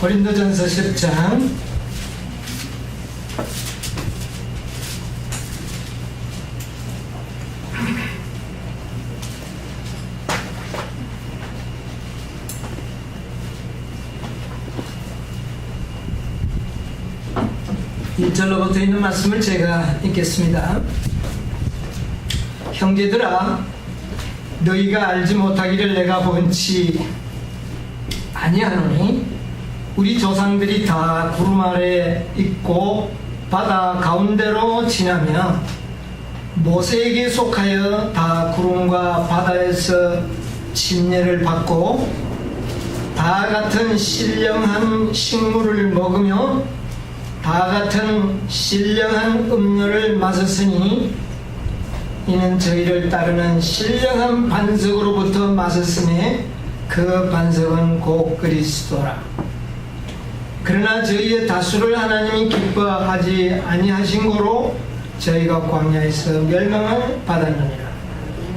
고린도전서 10장 일절로 붙어 있는 말씀을 제가 읽겠습니다. 형제들아, 너희가 알지 못하기를 내가 번치 아니하노니 우리 조상들이 다 구름 아래 있고 바다 가운데로 지나며 모세에게 속하여 다 구름과 바다에서 침례를 받고 다 같은 신령한 식물을 먹으며 다 같은 신령한 음료를 마셨으니 이는 저희를 따르는 신령한 반석으로부터 마셨음에 그 반석은 곧 그리스도라. 그러나 저희의 다수를 하나님이 기뻐하지 아니하신 고로 저희가 광야에서 멸망을 받았느니라.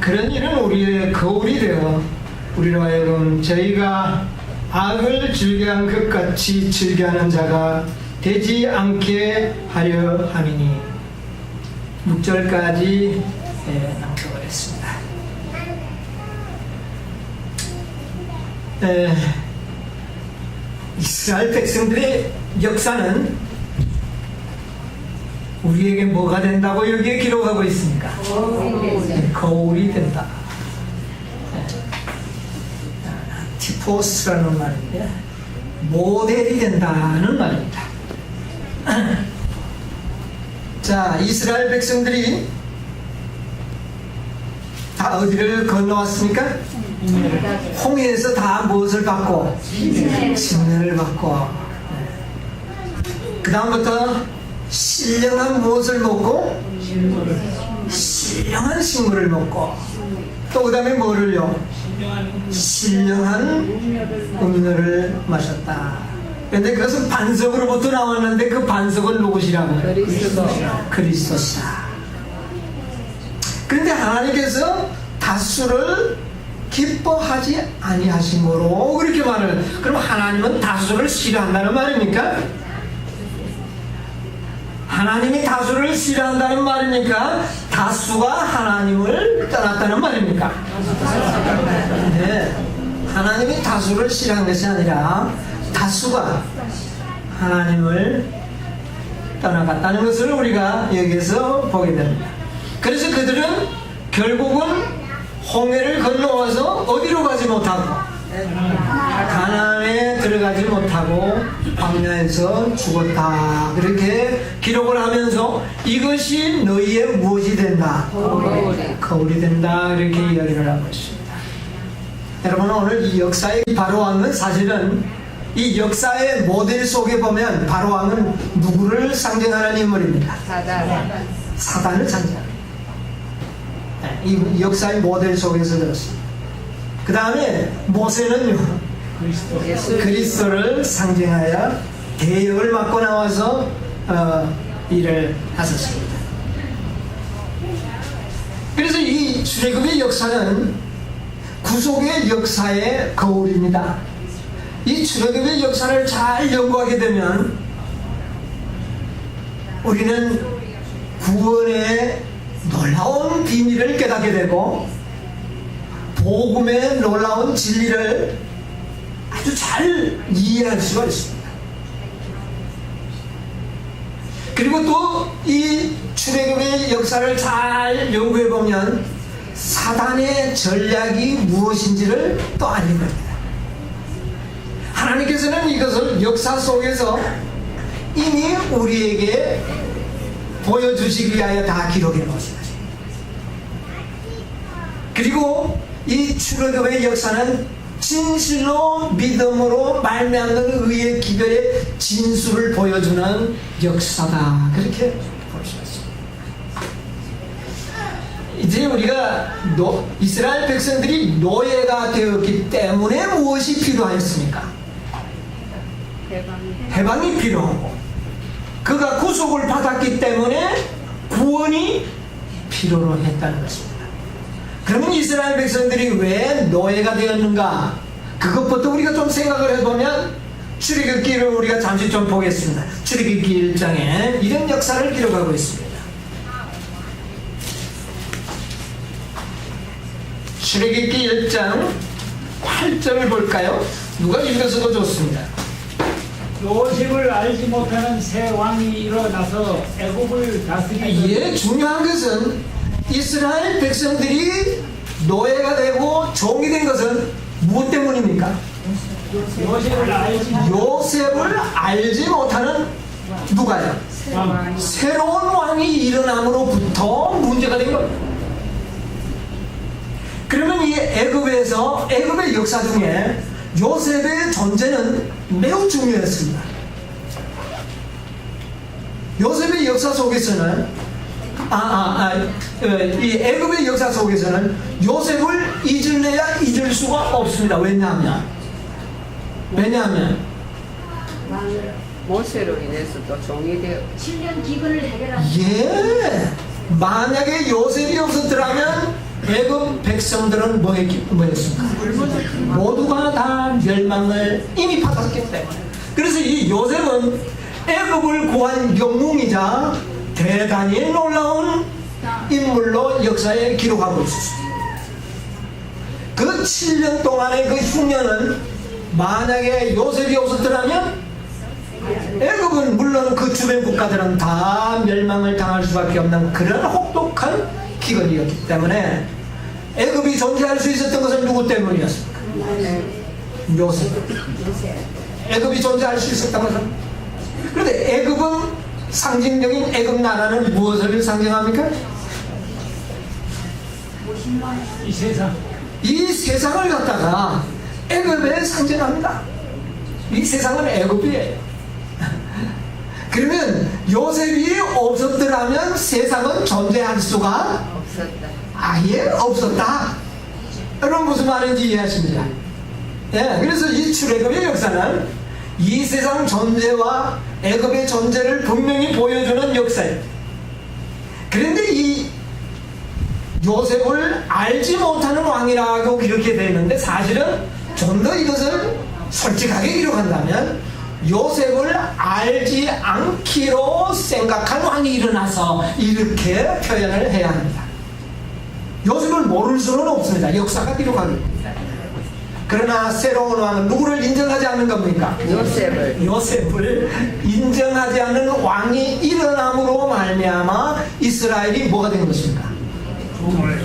그런 일은 우리의 거울이 되어 우리로 하여금 저희가 악을 즐겨한 것 같이 즐겨하는 자가 되지 않게 하려 함이니. 6절까지 낭독을 했습니다. 이스라엘 백성들의 역사는 우리에게 뭐가 된다고 여기에 기록하고 있습니까? 거울이 된다. 티포스라는 말인데 모델이 된다는 말입니다. 자, 이스라엘 백성들이 다 어디를 건너왔습니까? 홍해에서 다 무엇을 받고? 침례를 받고. 그 다음부터 신령한 무엇을 먹고? 신령한 식물을 먹고. 또 그 다음에 뭐를요? 신령한 음료를 마셨다. 그런데 그것은 반석으로부터 나왔는데 그 반석은 누구시라고? 그리스도시다. 그런데 하나님께서 다수를 기뻐하지 아니하신 거로 그렇게 말을. 그럼 하나님은 다수를 싫어한다는 말입니까? 하나님이 다수를 싫어한다는 말입니까? 다수가 하나님을 떠났다는 말입니까? 네. 하나님이 다수를 싫어한 것이 아니라 다수가 하나님을 떠나갔다는 것을 우리가 여기서 보게 됩니다. 그래서 그들은 결국은 홍해를 건너와서 어디로 가지 못하고 가나안에 들어가지 못하고 광야에서 죽었다. 그렇게 기록을 하면서 이것이 너희의 무엇이 된다? 거울이 된다. 이렇게 이야기를 하고 있습니다. 여러분, 오늘 이 역사의 바로왕은 사실은 이 역사의 모델 속에 보면 바로왕은 누구를 상징하는 인물입니다? 사단을 상징합니다. 이 역사의 모델 속에서 들었습니다. 그 다음에 모세는요, 그리스도를 상징하여 대역을 맡고 나와서 일을 하셨습니다. 그래서 이 출애굽의 역사는 구속의 역사의 거울입니다. 이 출애굽의 역사를 잘 연구하게 되면 우리는 구원의 놀라운 비밀을 깨닫게 되고 복음의 놀라운 진리를 아주 잘 이해할 수가 있습니다. 그리고 또 이 출애굽의 역사를 잘 연구해 보면 사단의 전략이 무엇인지를 또 알게 됩니다. 하나님께서는 이것을 역사 속에서 이미 우리에게 보여주시기 위하여 다 기록해 놓으셨습니다. 그리고 이 출애굽의 역사는 진실로 믿음으로 말미암는 의의 기별의 진수를 보여주는 역사다. 그렇게 볼 수 있습니다. 이제 우리가 이스라엘 백성들이 노예가 되었기 때문에 무엇이 필요하였습니까? 해방이 필요하고, 그가 구속을 받았기 때문에 구원이 필요로 했다는 것입니다. 그러면 이스라엘 백성들이 왜 노예가 되었는가? 그것부터 우리가 좀 생각을 해보면 출애굽기를 우리가 잠시 좀 보겠습니다. 출애굽기 1장에 이런 역사를 기록하고 있습니다. 출애굽기 1장 8절을 볼까요? 누가 읽어서도 좋습니다. 요셉을 알지 못하는 새 왕이 일어나서 애굽을 다스리던 예, 중요한 것은 이스라엘 백성들이 노예가 되고 종이 된 것은 무엇 때문입니까? 요셉을 알지 못하는 누가요? 왕. 새로운 왕이 일어남으로부터 문제가 된 겁니다. 그러면 이 애굽의 역사 중에 요셉의 존재는 매우 중요했습니다. 요셉의 역사 속에서는 이 애굽의 역사 속에서는 요셉을 잊을래야 잊을 수가 없습니다. 왜냐하면 모세로 인해서 또 종이 되어 7년 기근을 해결한 만약에 요셉이 없었더라면 애굽 백성들은 뭐였습니까? 모두가 다 멸망을 이미 받았기 때문에. 그래서 이 요셉은 애굽을 구한 영웅이자 대단히 놀라운 인물로 역사에 기록하고 있었습니다. 그 7년 동안의 그 흉년은 만약에 요셉이 없었더라면 애굽은 물론 그 주변 국가들은 다 멸망을 당할 수밖에 없는 그런 혹독한 기근이었기 때문에 애굽이 존재할 수 있었던 것은 누구 때문이었습니까? 요셉. 애굽이 존재할 수 있었던 것은. 그런데 애굽은 상징적인 애굽 나라는 무엇을 상징합니까? 이 세상. 이 세상을 갖다가 애굽에 상징합니다. 이 세상은 애굽이에요. 그러면 요셉이 없었더라면 세상은 존재할 수가 없었다. 아예 없었다. 여러분 무슨 말인지 이해하십니까? 예, 그래서 이 출애굽의 역사는 이 세상 존재와 애굽의 존재를 분명히 보여주는 역사예요. 그런데 이 요셉을 알지 못하는 왕이라고 이렇게 되어 있는데 사실은 좀 더 이것을 솔직하게 기록한다면 요셉을 알지 않기로 생각한 왕이 일어나서 이렇게 표현을 해야 합니다. 요셉을 모를 수는 없습니다. 역사가 기록하기. 그러나 새로운 왕은 누구를 인정하지 않는 겁니까? 요셉을 인정하지 않는 왕이 일어남으로 말미암아 이스라엘이 뭐가 된 것입니까?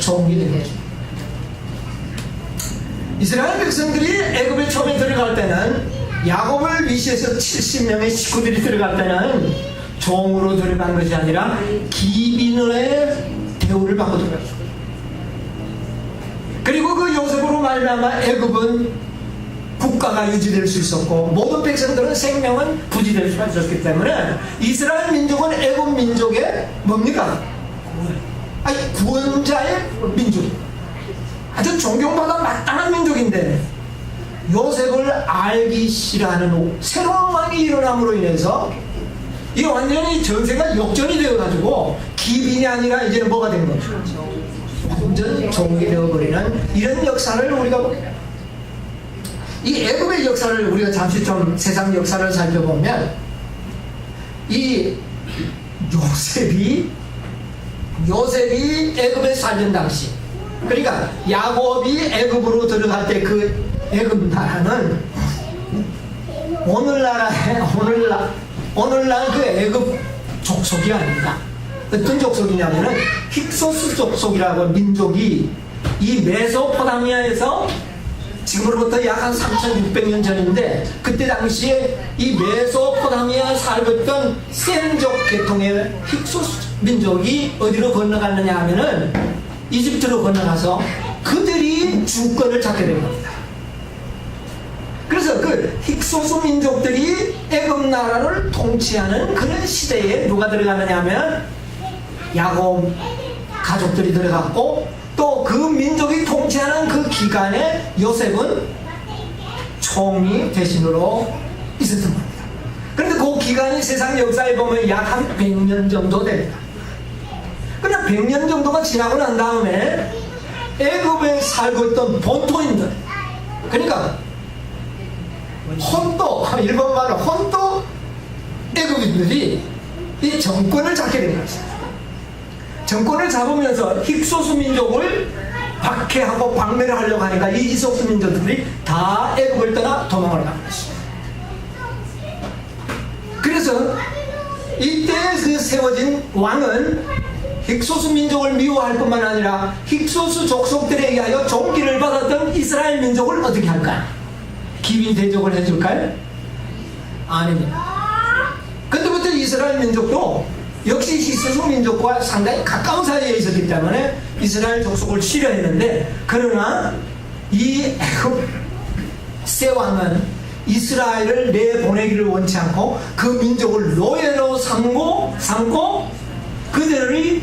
종이 된 것입니다. 이스라엘 백성들이 애굽에 처음에 들어갈 때는 야곱을 위시해서 70명의 식구들이 들어갈 때는 종으로 들어간 것이 아니라 기빈의 대우를 받고 들어갔습니다. 그리고 그 요셉으로 말미암아 애굽은 국가가 유지될 수 있었고 모든 백성들은 생명은 부지될 수가 있었기 때문에 이스라엘 민족은 애굽 민족의 뭡니까? 구원자의 민족입니다. 아주 존경받아 마땅한 민족인데 요셉을 알기 싫어하는 새로운 왕이 일어남으로 인해서 이 완전히 전세가 역전이 되어가지고 기빈이 아니라 이제는 뭐가 된 거죠? 완전 종이 되어버리는 이런 역사를 우리가 봅니다. 이 애굽의 역사를 우리가 잠시 좀 세상 역사를 살펴보면 이 요셉이 애굽에 살던 당시, 그러니까 야곱이 애굽으로 들어갈 때 그 애굽 나라는 오늘날 그 애굽 족속이 아닙니다. 어떤 족속이냐면은 힉소스 족속이라고 민족이 이 메소포타미아에서 지금으로부터 약 한 3600년 전인데 그때 당시에 이 메소포타미아 살고 있던 셈족 계통의 힉소스 민족이 어디로 건너갔느냐 하면은 이집트로 건너가서 그들이 주권을 잡게 된 겁니다. 그래서 그 힉소스 민족들이 애굽 나라를 통치하는 그런 시대에 누가 들어가느냐 하면 야곱 가족들이 들어갔고 또 그 민족이 통치하는 그 기간에 요셉은 총리 대신으로 있었던 겁니다. 그런데 그 기간이 세상 역사에 보면 약 한 100년 정도 됩니다. 그냥 100년 정도가 지나고 난 다음에 애굽에 살고 있던 본토인들, 그러니까 혼도, 일본 말로 혼도 애국인들이 이 정권을 잡게 된 것입니다. 정권을 잡으면서 힉소스 민족을 박해하고 박멸을 하려고 하니까 이 힉소스 민족들이 다 애국을 떠나 도망을 간 것입니다. 그래서 이때 그 세워진 왕은 힉소스 민족을 미워할 뿐만 아니라 힉소스 족속들에 의하여 종기를 받았던 이스라엘 민족을 어떻게 할까? 기빈 대접을 해줄까요? 아닙니다. 그때부터 이스라엘 민족도 역시 힉소스 민족과 상당히 가까운 사이에 있었기 때문에 이스라엘 족속을 싫어했는데, 그러나 이 애굽 세 왕은 이스라엘을 내보내기를 원치 않고 그 민족을 노예로 삼고 그들이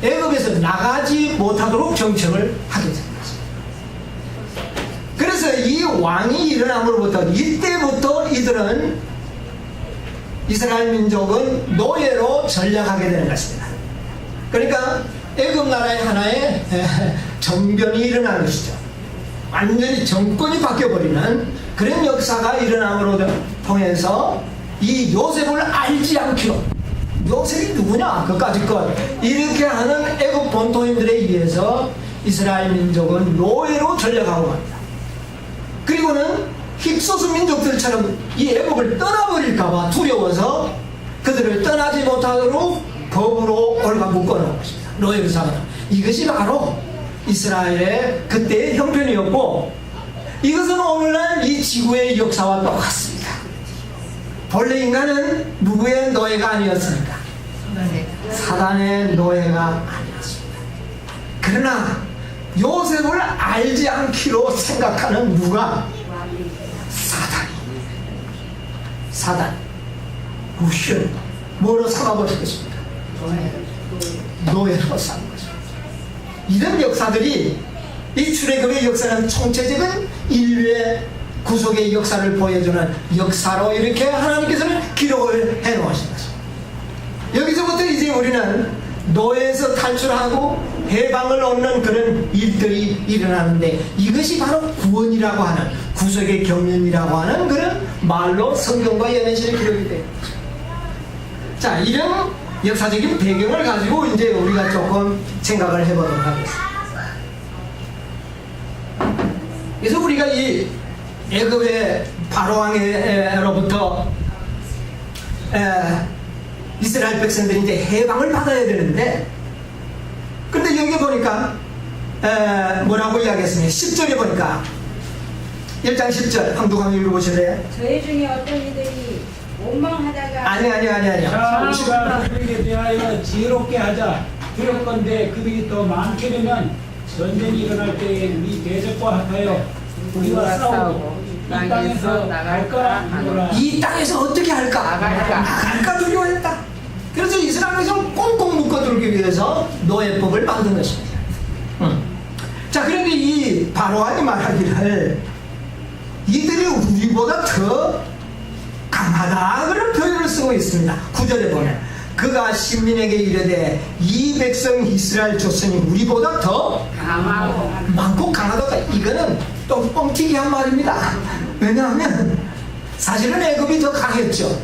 애굽에서 나가지 못하도록 정책을 하게 된 것입니다. 그래서 이 왕이 일어남으로부터 이때부터 이들은 이스라엘 민족은 노예로 전락하게 되는 것입니다. 그러니까 애굽 나라의 하나의 정변이 일어나는 것이죠. 완전히 정권이 바뀌어버리는 그런 역사가 일어남으로 통해서 이 요셉을 알지 않기로, 요셉이 누구냐 그까짓 것 이렇게 하는 애굽 본토인들에 의해서 이스라엘 민족은 노예로 전락하고 갑니다. 그리고는 힉소스 민족들처럼 이 애굽을 떠나버릴까봐 두려워서 그들을 떠나지 못하도록 법으로 올가 묶어놓은 것입니다. 노예로 삼아서. 이것이 바로 이스라엘의 그때의 형편이었고, 이것은 오늘날 이 지구의 역사와 똑같습니다. 본래 인간은 누구의 노예가 아니었습니까? 사단의 노예가 아니었습니다. 그러나 요셉을 알지 않기로 생각하는 누가? 사단, 무슨 뭐로 삼아버릴 것입니까? 노예로 삼은 것입니다. 이런 역사들이, 이 출애굽의 역사는 총체적인 인류의 구속의 역사를 보여주는 역사로 이렇게 하나님께서는 기록을 해놓으신 것입니다. 여기서부터 이제 우리는 노예에서 탈출하고 해방을 얻는 그런 일들이 일어나는데, 이것이 바로 구원이라고 하는, 구속의 경륜이라고 하는 그런 말로 성경과 연애실에 기록이 됩니다. 자, 이런 역사적인 배경을 가지고 이제 우리가 조금 생각을 해보도록 하겠습니다. 그래서 우리가 이 애굽의 바로왕으로부터 이스라엘 백성들이 이제 해방을 받아야 되는데, 근데 여기 보니까 뭐라고 이야기했습니까? 10절에 보니까 1장 10절 한두 강 읽어보실래요? 저희 중에 어떤 이들이 원망하다가 아니요. 자, 우리가 그들에게 대하여 지혜롭게 하자. 두렵건대 그들이 더 많게 되면 전쟁이 일어날 때에 우리 대적과 합하여 우리와 싸우고 이 땅에서 나갈까 하노라. 이 땅에서 어떻게 할까? 나갈까 두려워했다. 그래서 이스라엘에서 꽁꽁 묶어두기 위해서 노예법을 만든 것입니다. 자, 그런데 이 바로왕이 말하기를 이들이 우리보다 더 강하다 그런 표현을 쓰고 있습니다. 9절에 보면 그가 신민에게 이르되 이 백성 이스라엘 조선이 우리보다 더 많고 강하다. 이거는 또 뻥튀기한 말입니다. 왜냐하면 사실은 애굽이 더 강했죠.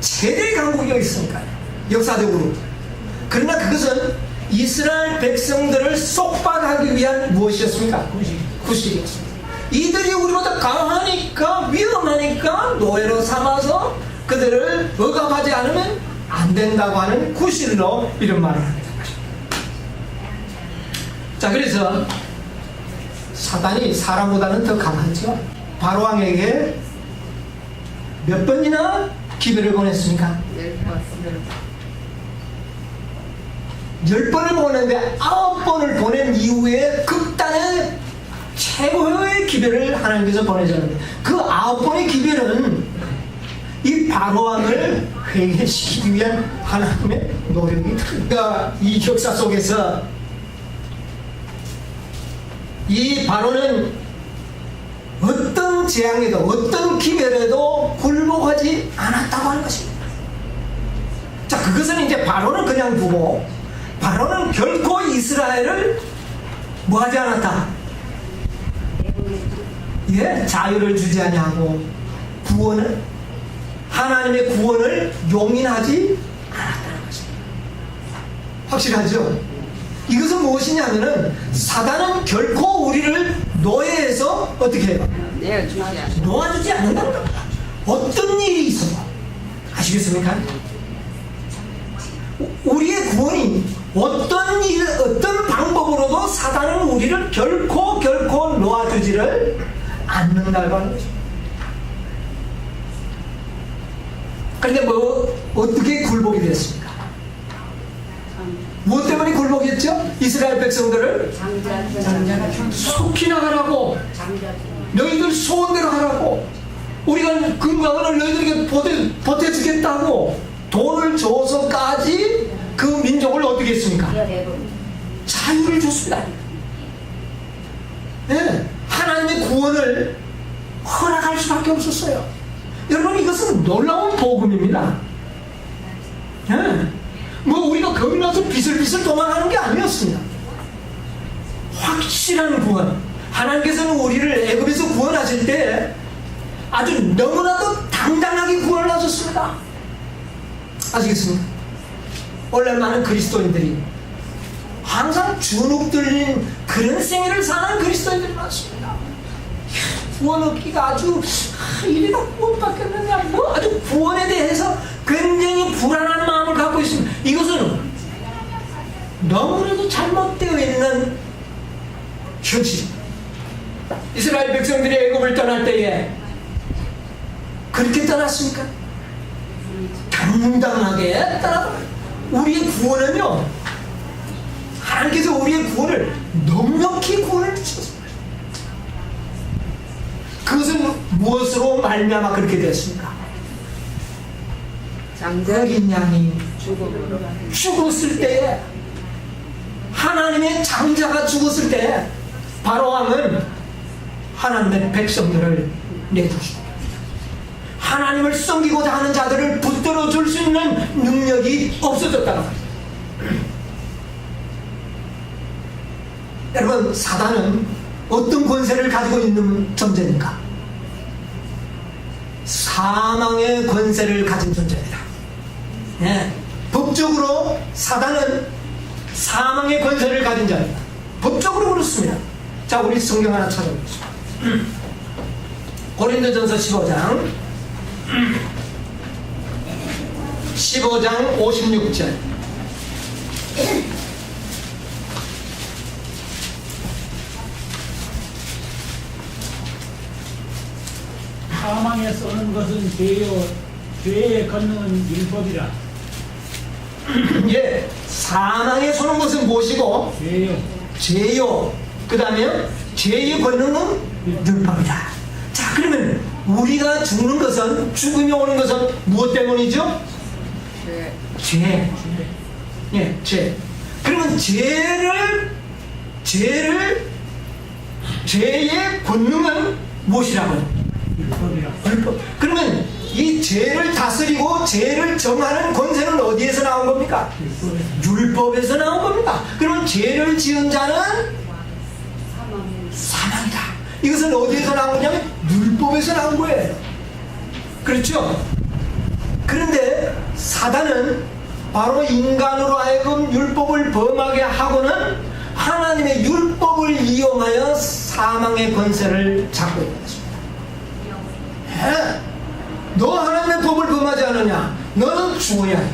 최대의 강국이 여기 있으니까요, 역사적으로. 그러나 그것은 이스라엘 백성들을 속박하기 위한 무엇이었습니까? 구실이었습니다. 이들이 우리보다 강하니까, 위험하니까 노예로 삼아서 그들을 억압하지 않으면 안 된다고 하는 구실로 이런 말을 하게 된 것입니다. 자, 그래서 사단이 사람보다는 더 강하죠. 바로왕에게 몇 번이나 기별을 보냈습니까? 10번을 보냈는데 9번을 보낸 이후에 극단의 최고의 기별을 하나님께서 보내줬는데, 그 9번의 기별은 이 바로왕을 회개시키기 위한 하나님의 노력이 들어가. 이 역사 속에서 이 바로는 어떤 재앙에도 어떤 기별에도 굴복하지 않았다고 하는 것입니다. 자, 그것은 이제 바로는 그냥 두고, 바로는 결코 이스라엘을 뭐하지 않았다? 예, 자유를 주지 아니하고 구원을 하나님의 구원을 용인하지 않았다는 것입니다. 확실하죠? 이것은 무엇이냐면은 사단은 결코 우리를 노예에서 어떻게 해요? 내어주지 않아. 놓아주지 않는다는 겁니다. 어떤 일이 있어도 아시겠습니까? 우리의 구원이 어떤 방법으로도 사단은 우리를 결코 놓아주지를 않는다고 하는 것입니다. 그런데 어떻게 굴복이 됐습니까? 무엇 때문에 굴복했죠? 이스라엘 백성들을 속히 나가라고, 너희들 소원대로 하라고, 우리가 금강을 너희들에게 보태주겠다고 돈을 줘서까지 그 민족을 어떻게 했습니까? 자유를 줬습니다. 네, 하나님의 구원을 허락할 수밖에 없었어요. 여러분, 이것은 놀라운 복음입니다. 네, 우리가 겁나서 비슬비슬 도망하는 게 아니었습니다. 확실한 구원. 하나님께서는 우리를 애굽에서 구원하실 때 아주 너무나도 당당하게 구원을 하셨습니다. 아시겠습니까? 오늘 많은 그리스도인들이 항상 주눅 들린 그런 생애를 사는 그리스도인들이 많습니다. 구원 얻기가 아주 이래가 구원 받겠느냐, 아주 구원에 대해서 굉장히 불안한 마음을 갖고 있습니다. 이것은 너무나도 잘못되어 있는 현실입니다. 이스라엘 백성들이 애굽을 떠날 때에 그렇게 떠났습니까? 당당하게 따라. 우리의 구원은요, 하나님께서 우리의 구원을 넉넉히 구원을 주셨습니다. 그것은 무엇으로 말미암아 그렇게 되었습니까? 어린 양이 죽음으로. 죽었을 때에, 하나님의 장자가 죽었을 때 바로왕은 하나님의 백성들을 내주십니다. 하나님을 섬기고자 하는 자들을 붙들어 줄 수 있는 능력이 없어졌다는 말이죠. 여러분, 사단은 어떤 권세를 가지고 있는 존재입니까? 사망의 권세를 가진 존재입니다. 네. 법적으로 사단은 사망의 권세를 가진 자입니다. 법적으로 그렇습니다. 자, 우리 성경 하나 찾아보겠습니다. 고린도전서 15장 56절. 사망에 쏘는 것은 죄요, 죄의 권능은 율법이라. 예, 사망에 쏘는 것은 무엇이고? 죄요. 죄요. 그 다음에 죄의 권능은 율법이다. 자, 그러면 우리가 죽는 것은, 죽음이 오는 것은 무엇 때문이죠? 죄. 예, 죄. 그러면 죄의 권능은 무엇이라고요? 율법이라. 율법. 그러면 이 죄를 다스리고 죄를 정하는 권세는 어디에서 나온 겁니까? 율법에서 나온 겁니다. 그러면 죄를 지은 자는 사망이다. 이것은 어디에서 나온 거냐면 율법에서 나온 거예요. 그렇죠? 그런데 사단은 바로 인간으로 하여금 율법을 범하게 하고는 하나님의 율법을 이용하여 사망의 권세를 잡고 있는 것입니다. 너 하나님의 법을 범하지 않느냐? 너는 죽어야 해.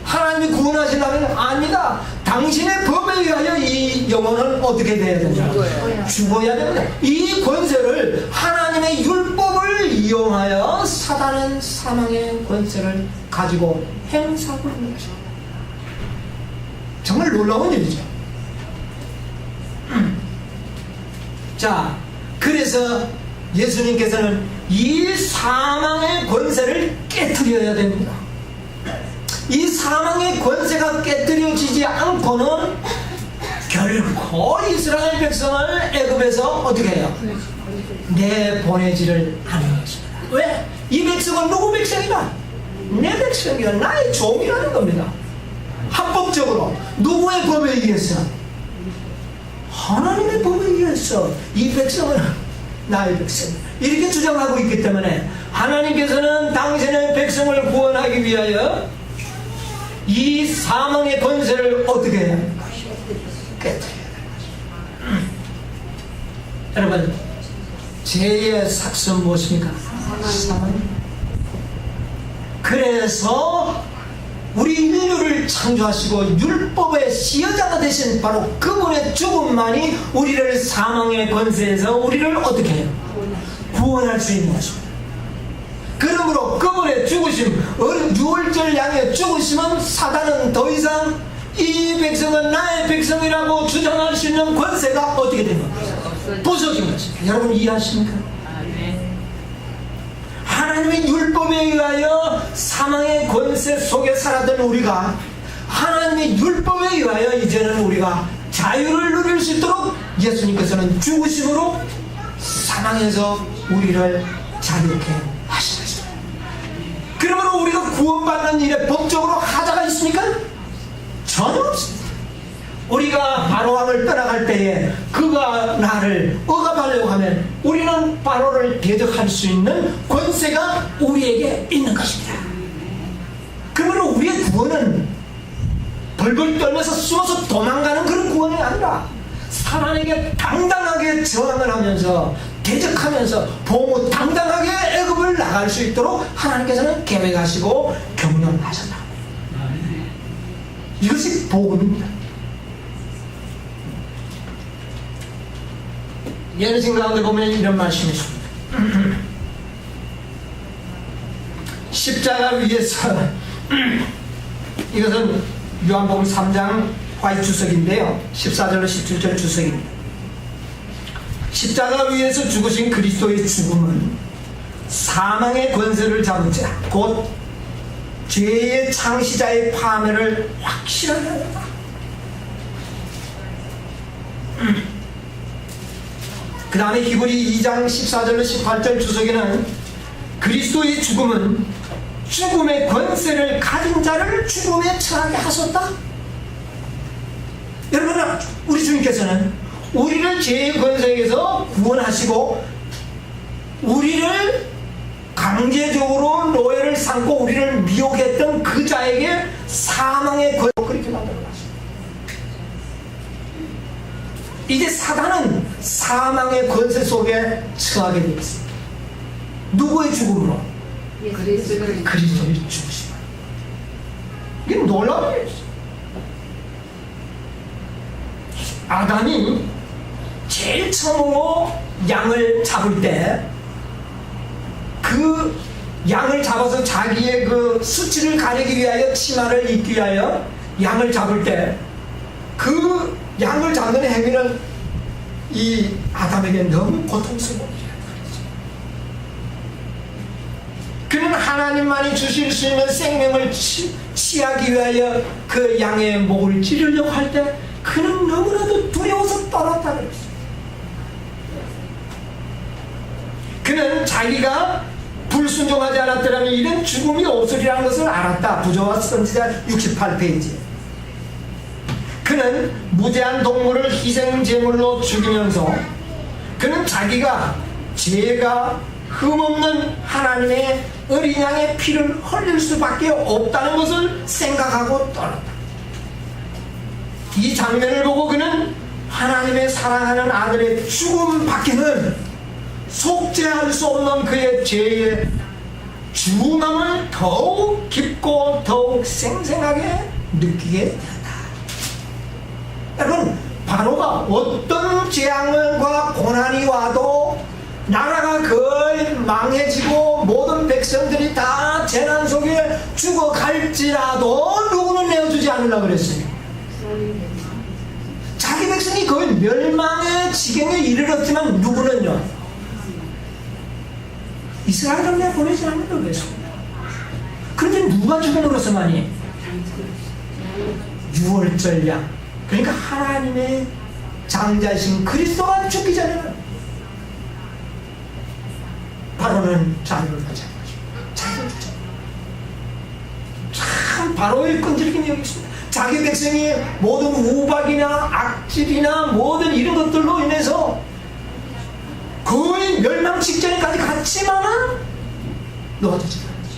하나님이 구원하신다면 아니다. 당신의 법에 의하여 이 영혼은 어떻게 돼야 되냐? 죽어야 됩니다. 이 권세를, 하나님의 율법을 이용하여 사단은 사망의 권세를 가지고 행사하고 있는 것입니다. 정말 놀라운 일이죠. 자, 그래서 예수님께서는 이 사망의 권세를 깨트려야 됩니다. 이 사망의 권세가 깨트려지지 않고는 결코 이스라엘 백성을 애굽에서 어떻게 해요? 내보내지를 않는 것입니다. 왜? 이 백성은 누구 백성이다? 내 백성이야. 나의 종이라는 겁니다. 합법적으로 누구의 법에 의해서? 하나님의 법에 의해서 이 백성을 나의 백성 이렇게 주장하고 있기 때문에 하나님께서는 당신의 백성을 구원하기 위하여 이 사망의 권세를 어떻게 해야 합니까? 깨뜨려야 합니다. 여러분, 죄의 삭은 무엇입니까? 사망입니다. 그래서 우리 인류를 창조하시고 율법의 시여자가 되신 바로 그분의 죽음만이 우리를 사망의 권세에서 우리를 어떻게 해요? 구원할 수 있는 것입니다. 그러므로 그분의 죽으심, 유월절 양의 죽으심은 사단은 더 이상 이 백성은 나의 백성이라고 주장할 수 있는 권세가 어떻게 된 겁니까? 부서진 것입니다. 여러분 이해하십니까? 하나님의 율법에 의하여 사망의 권세 속에 살았던 우리가 하나님의 율법에 의하여 이제는 우리가 자유를 누릴 수 있도록 예수님께서는 죽으심으로 사망에서 우리를 자유케 하신 것입니다. 그러므로 우리가 구원받는 일에 법적으로 하자가 있습니까? 전혀 없습니다. 우리가 바로왕을 떠나갈 때에 그가 나를 억압하려고 하면 우리는 바로를 대적할 수 있는 권세가 우리에게 있는 것입니다. 그러므로 우리의 구원은 벌벌 떨면서 숨어서 도망가는 그런 구원이 아니라 사단에게 당당하게 저항을 하면서 대적하면서 보호 당당하게 애굽을 나갈 수 있도록 하나님께서는 계획하시고 경영하셨다. 이것이 복음입니다. 예언신 가운데 보면 이런 말씀이 있습니다. 십자가 위에서 이것은 요한복음 3장 화이 주석인데요, 14절로 17절 주석입니다. 십자가 위에서 죽으신 그리스도의 죽음은 사망의 권세를 잡은 자, 곧 죄의 창시자의 파멸을 확실하게 합니다. 그 다음에 히브리 2장 14절로 18절 주석에는 그리스도의 죽음은 죽음의 권세를 가진 자를 죽음에 처하게 하셨다. 여러분, 우리 주님께서는 우리를 죄의 권세에서 구원하시고 우리를 강제적으로 노예를 삼고 우리를 미혹했던 그 자에게 사망의 권세로 그렇게 만들어놨습니다. 이제 사단은 사망의 권세 속에 처하게 되어 있습니다. 누구의 죽음으로? 그리스도의 죽으심. 이게 놀라운 일이죠. 아담이 제일 처음으로 양을 잡을 때 그 양을 잡아서 자기의 그 수치를 가리기 위하여 치마를 입기 위하여 양을 잡을 때 그 양을 잡는 행위는 이 아담에게 너무 고통스러운 일이었죠. 그는 하나님만이 주실 수 있는 생명을 취하기 위하여 그 양의 목을 찌르려고 할 때 그는 너무나도 두려워서 떨었다 그랬어요. 그는 자기가 불순종하지 않았더라면 이런 죽음이 없으리라는 것을 알았다. 부조와 선지자 68페이지. 그는 무죄한 동물을 희생제물로 죽이면서 그는 자기가 죄가 흠없는 하나님의 어린 양의 피를 흘릴 수밖에 없다는 것을 생각하고 떠났다. 이 장면을 보고 그는 하나님의 사랑하는 아들의 죽음 밖에는 속죄할 수 없는 그의 죄의 중함을 더욱 깊고 더욱 생생하게 느끼게 된다. 여러분, 바로가 어떤 재앙과 고난이 와도 나라가 거의 망해지고 모든 백성들이 다 재난 속에 죽어갈지라도 누구는 내어주지 않으려고 그랬어요. 자기 백성이 거의 멸망의 지경에 이르렀지만 누구는요, 이스라엘을 내보내지 않으려고 그랬습니다. 그런데 누가 죽음으로서만이? 유월절 양, 그러니까 하나님의 장자이신 그리스도가 죽기 전에는 바로는 자유를 가지 않은 것입니다. 자유를 주죠. 참 바로의 끈질김이 여기 있습니다. 자기 백성이 모든 우박이나 악질이나 모든 이런 것들로 인해서 거의 바로 직전에까지 갔지만은 놓아주지 않았죠.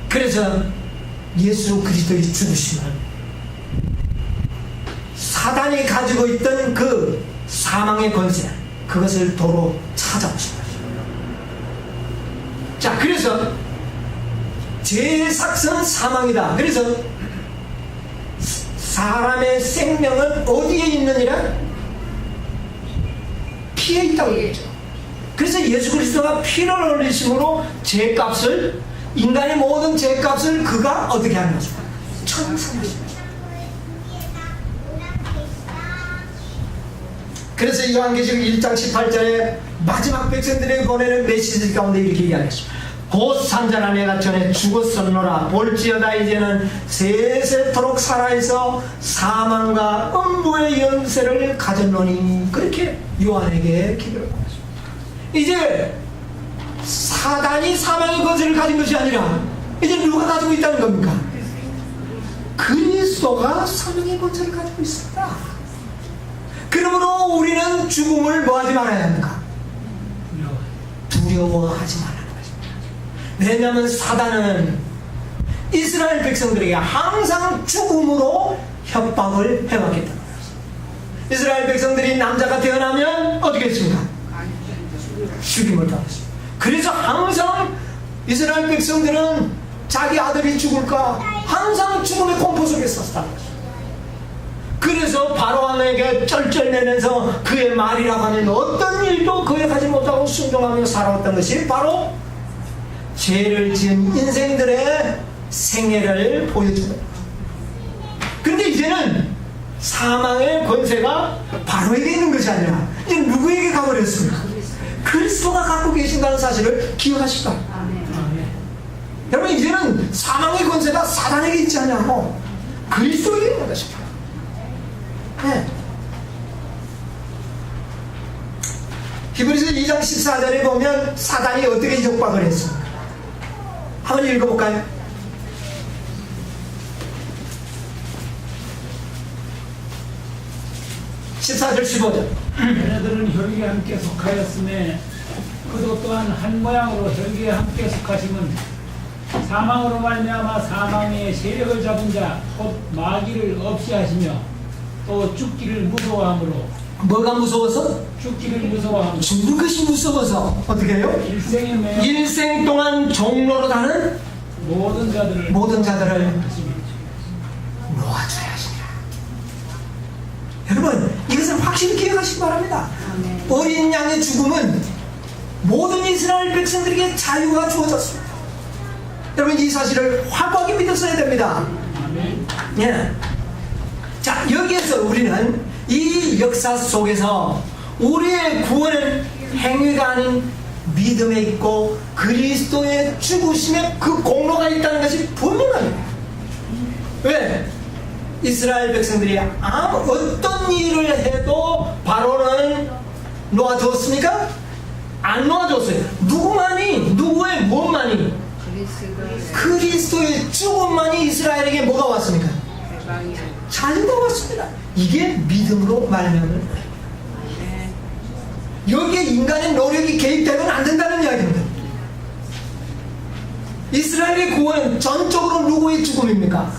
그래서 예수 그리스도의 죽으심은 사단이 가지고 있던 그 사망의 권세, 그것을 도로 찾아오신 거죠. 자, 그래서 죄의 삭은 사망이다. 그래서 사람의 생명은 어디에 있느니라? 피에 있다고 그랬죠. 그래서 예수 그리스도가 피를 흘리심으로 죄값을, 인간의 모든 죄값을 그가 어떻게 하는 거죠? 청산하십니다. 그래서 요한계시록 1장 18절에 마지막 백성들에게 보내는 메시지 가운데 이렇게 이야기했습니다. 곧 산자나 내가 전에 죽었었노라. 볼지어다 이제는 세세토록 살아있어 사망과 음부의 연세를 가졌노니. 그렇게 요한에게 기도를 받았습니다. 이제 사단이 사망의 권세를 가진 것이 아니라 이제 누가 가지고 있다는 겁니까? 그리스도가 사망의 권세를 가지고 있습니다. 그러므로 우리는 죽음을 뭐하지 말아야 합니까? 두려워하지 말아야 합니다. 왜냐하면 사단은 이스라엘 백성들에게 항상 죽음으로 협박을 해왔기 때문에. 이스라엘 백성들이 남자가 태어나면 어떻게 했습니까? 죽임을 당했습니다. 그래서 항상 이스라엘 백성들은 자기 아들이 죽을까 항상 죽음의 공포 속에 있었다는 것입니다. 그래서 바로왕에게 쩔쩔매면서 그의 말이라고 하는 어떤 일도 거역하지 못하고 순종하며 살아왔던 것이 바로 죄를 지은 인생들의 생애를 보여주는 거예요. 그런데 이제는 사망의 권세가 바로에게 있는 것이 아니라 이제 누구에게 가버렸습니까? 그리스도가 갖고 계신다는 사실을 기억하시다. 여러분, 이제는 사망의 권세가 사단에게 있지 않냐고 그리스도에게 있는 것입니다. 네. 히브리서 2장 14절에 보면 사단이 어떻게 협박을 했습니까? 한번 읽어볼까요? 14절 15절. 얘네들은 혈기에 함께 속하였음에 그도 또한 한 모양으로 혈기에 함께 속하심은 사망으로 말미암아 사망의 세력을 잡은 자 곧 마귀를 없이 하시며 또 죽기를 무서워함으로. 뭐가 무서워서? 죽기를 무서워함으로. 죽는 것이 무서워서 어떻게 해요? 일생에 매여 일생 동안 종로로 다는 모든 자들을 놓아줘야 하시라. 여러분, 이것을 확실히 기억하시기 바랍니다. 어린 양의 죽음은 모든 이스라엘 백성들에게 자유가 주어졌습니다. 여러분, 이 사실을 확고하게 믿었어야 됩니다. 아멘. 예. 자, 여기에서 우리는 이 역사 속에서 우리의 구원은 행위가 아닌 믿음에 있고 그리스도의 죽으심에 그 공로가 있다는 것이 분명합니다. 왜? 이스라엘 백성들이 어떤 일을 해도 바로는 놓아줬습니까? 안 놓아줬어요. 누구만이, 누구의 무엇만이? 그리스도의 죽음만이 이스라엘에게 뭐가 왔습니까? 자유가 왔습니다. 이게 믿음으로 말하면 여기에 인간의 노력이 개입되면 안 된다는 이야기입니다. 이스라엘의 구원은 전적으로 누구의 죽음입니까?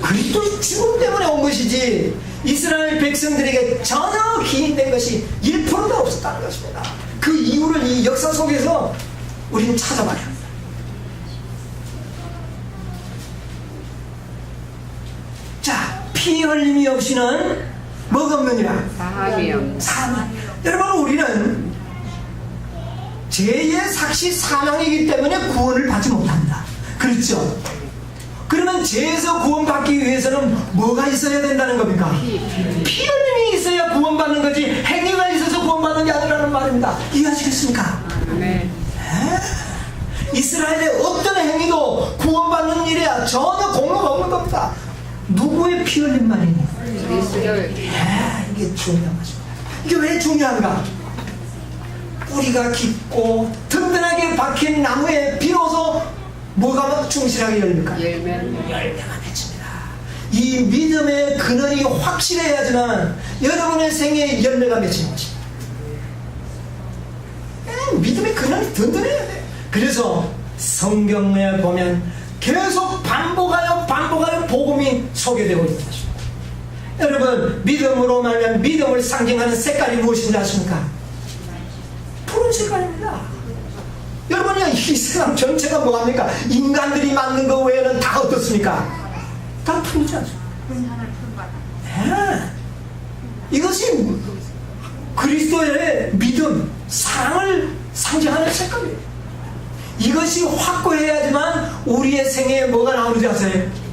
그리스도의 죽음 때문에 온 것이지 이스라엘 백성들에게 전혀 기인된 것이 1%도 없었다는 것입니다. 그 이유를 이 역사 속에서 우리는 찾아봐야 합니다. 자, 피 흘림이 없이는 뭐가 없느니라? 사함이요. 사망. 여러분, 우리는 죄의 삭시 사망이기 때문에 구원을 받지 못합니다. 그렇죠? 그러면 죄에서 구원받기 위해서는 뭐가 있어야 된다는 겁니까? 피 흘림이 있어야 구원받는 거지 행위가 있어서 구원받는 게 아니라는 말입니다. 이해하시겠습니까? 네. 이스라엘의 어떤 행위도 구원받는 일에 전혀 공로가 없는 겁니다. 누구의 피 흘림만이니? 이게 중요한 것입니다. 이게 왜 중요한가? 뿌리가 깊고 든든하게 박힌 나무에 비로소 뭐가 충실하게 열릴까? 열매는 열매가 맺힙니다. 이 믿음의 근원이 확실해야지만 여러분의 생애에 열매가 맺히는 것입니다. 믿음의 근원이 든든해야 돼. 그래서 성경에 보면 계속 반복하여 복음이 소개되고 있는 것입니다. 여러분, 믿음으로 말하면 믿음을 상징하는 색깔이 무엇인지 아십니까? 푸른 색깔입니다. 여러분이 이 세상 전체가 뭐합니까? 인간들이 만든 것 외에는 다 어떻습니까? 다 푸르지 않습니까? 이것이 그리스도의 믿음, 사랑을 상징하는 색깔이에요. 이것이 확고해야지만 우리의 생애에 뭐가 나오는지 아세요?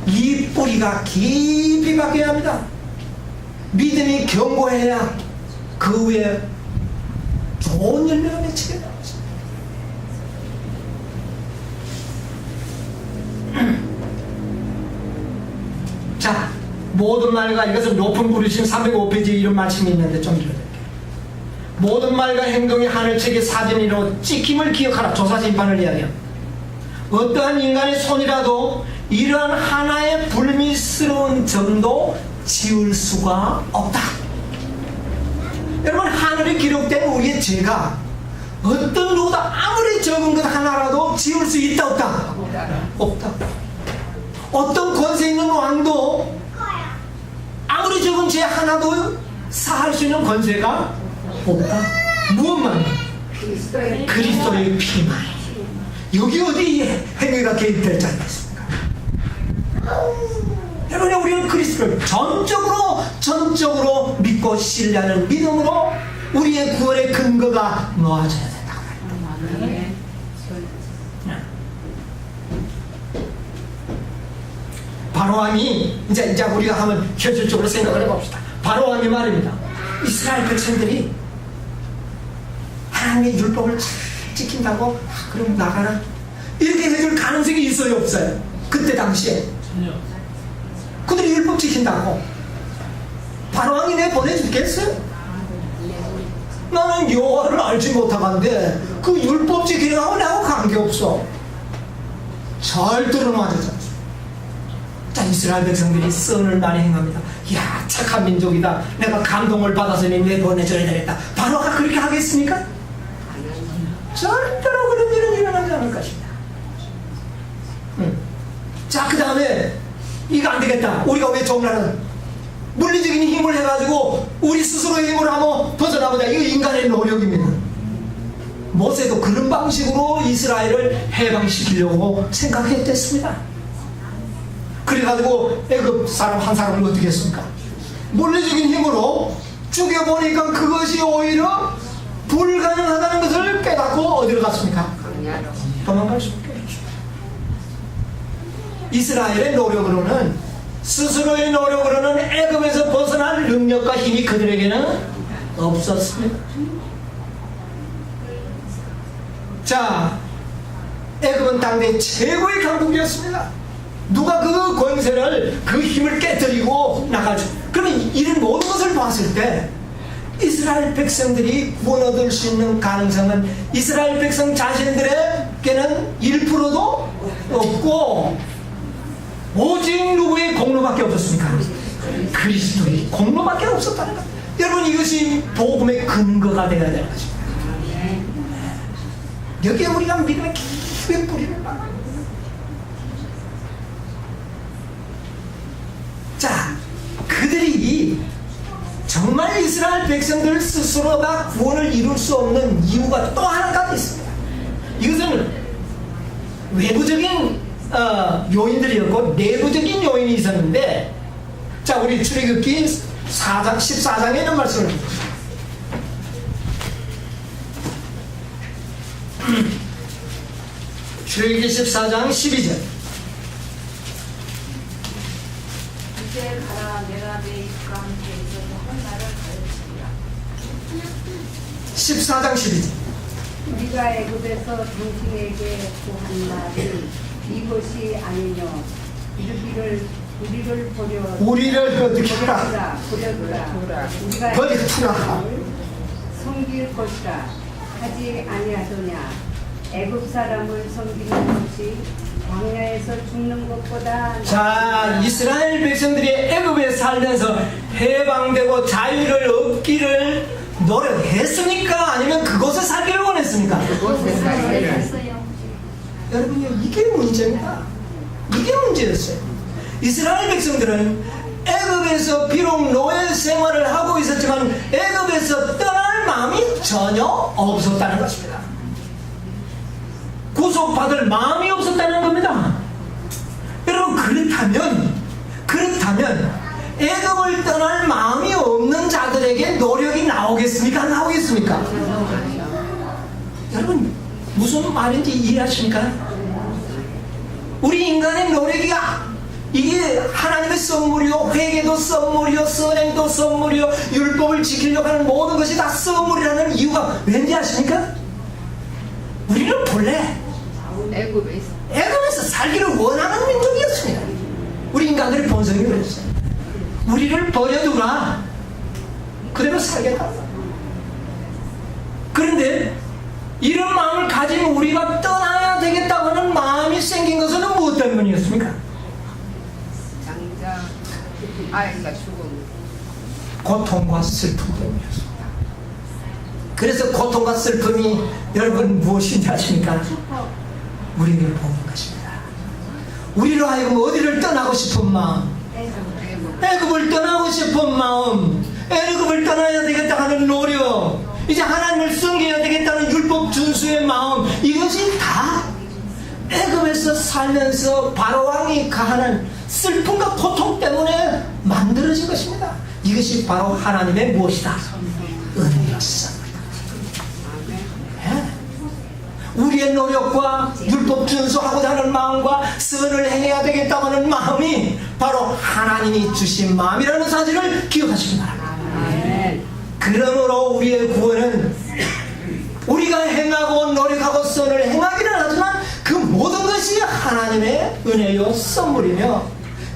이 뿌리가 깊이 박혀야 합니다. 믿음이 견고해야 그 후에 좋은 열매가 맺히게 됩니다. 자, 모든 말과 이것은 높은 부르심 305페이지에 이런 말씀이 있는데 좀 읽어드릴게요. 모든 말과 행동이 하늘책의 사진이로 찍힘을 기억하라. 조사심판을 이야기합니다. 어떠한 인간의 손이라도 이러한 하나의 불미스러운 점도 지울 수가 없다. 여러분, 하늘에 기록된 우리의 죄가 어떤 누구도 아무리 적은 것 하나라도 지울 수 있다 없다? 없다. 어떤 권세 있는 왕도 아무리 적은 죄 하나도 사할 수 있는 권세가 없다. 무엇만? 그리스도의 피만. 여기 어디 행위가 개입될 지 않겠습니까? 여러분, 우리는 그리스도를 전적으로 믿고 신뢰하는 믿음으로 우리의 구원의 근거가 놓아져야 된다고 말합니다. 바로왕이 이제 우리가 한번 현실적으로 생각을 해봅시다. 바로왕이 말입니다. 이스라엘 백성들이 하나님의 율법을 잘 지킨다고 그럼 나가라 이렇게 해줄 가능성이 있어요 없어요? 그때 당시에 그들이 율법 지킨다고 바로왕이 내 보내주겠어요? 나는 여호와를 알지 못하건대 그 율법 지키는 거하고 나하고 관계없어. 절대로 맞았잖아. 자, 이스라엘 백성들이 선을 많이 행합니다. 이야, 착한 민족이다. 내가 감동을 받아서 내보내줘야 되겠다. 바로가 그렇게 하겠습니까? 절대로 그런 일은 일어나지 않을 것입니다. 자, 그 다음에 이거 안 되겠다. 우리가 왜 정나는 물리적인 힘을 해가지고 우리 스스로의 힘을 한번 벗어나보자. 이거 인간의 노력입니다. 모세도 그런 방식으로 이스라엘을 해방시키려고 생각했댔습니다. 그래가지고 애굽 사람 한 사람을 어떻게 했습니까? 물리적인 힘으로 죽여보니까 그것이 오히려 불가능하다는 것을 깨닫고 어디로 갔습니까? 도망갈 수밖에 없죠. 이스라엘의 노력으로는, 스스로의 노력으로는 애굽에서 벗어날 능력과 힘이 그들에게는 없었습니다. 자, 애굽은 당대 최고의 강국이었습니다. 누가 그 권세를, 그 힘을 깨뜨리고 나가죠. 그러면 이런 모든 것을 봤을 때 이스라엘 백성들이 구원 얻을 수 있는 가능성은 이스라엘 백성 자신들에게는 1%도 없고 오직 누구의 공로밖에 없었습니까? 그리스도의 공로밖에 없었다는 것. 여러분, 이것이 복음의 근거가 되어야 되는 것입니다. 여기에 우리가 믿음의 깊은 뿌리를 박아요. 자, 그들이 정말 이스라엘 백성들 스스로가 구원을 이룰 수 없는 이유가 또 하나가 있습니다. 이것은 외부적인 요인들이었고 내부적인 요인이 있었는데, 자, 우리 출애굽기 14장에 있는 말씀을 봅니다. 출애굽기 14장 12절. 이제 가라, 내가 내 입과 함께 있어서 한 나를 가르치리라. 14장 12절. 우리가 애굽에서 당신에게 구한 날이 이것이 아니뇨. 우리를 보려 우리를 어떻게 하라? 보려두라. 우리가 버리투라. 섬길 것이라 하지 아니하더냐. 애굽 사람을 섬기는 것이 광야에서 죽는 것보다 자, 이스라엘 백성들이 애굽에 살면서 해방되고 자유를 얻기를 노력했습니까? 아니면 그곳에 살기를 원했습니까? 그곳에 살기를. 했어요. 여러분요, 이게 문제입니다. 이게 문제였어요. 이스라엘 백성들은 애굽에서 비록 노예 생활을 하고 있었지만 애굽에서 떠날 마음이 전혀 없었다는 것입니다. 구속받을 마음이 없었다는 겁니다. 여러분, 그렇다면 애굽을 떠날 마음이 없는 자들에게 노력이 나오겠습니까? 안 나오겠습니까? 여러분, 무슨 말인지 이해하십니까? 우리 인간의 노력이야. 이게 하나님의 선물이요, 회개도 선물이요, 선행도 선물이요, 율법을 지키려고 하는 모든 것이 다 선물이라는 이유가 왠지 아십니까? 우리는 본래 애굽에 있어. 애굽에서 살기를 원하는 민족이었습니다. 우리 인간들의 본성이 그랬어요. 우리를 버려두라, 그대로 살겠다. 그런데 이런 마음을 가진 우리가 떠나야 되겠다고 하는 마음이 생긴 것은 무엇 때문이었습니까? 장자 아이가 죽은. 고통과 슬픔 때문이었습니다. 그래서 고통과 슬픔이 여러분 무엇인지 아십니까? 우리를 보는 것입니다. 우리로 하여금 어디를 떠나고 싶은 마음, 애굽을 떠나고 싶은 마음, 애굽을 떠나야 되겠다 하는 노력, 이제 하나님을 섬겨야 되겠다는 율법 준수의 마음, 이것이 다 애굽에서 살면서 바로왕이 가하는 슬픔과 고통 때문에 만들어진 것입니다. 이것이 바로 하나님의 무엇이다? 은혜였습니다. 우리의 노력과 율법 준수하고자 하는 마음과 선을 행해야 되겠다고 하는 마음이 바로 하나님이 주신 마음이라는 사실을 기억하시기 바랍니다. 그러므로 우리의 구원은 우리가 행하고 노력하고 선을 행하기는 하지만 그 모든 것이 하나님의 은혜요 선물이며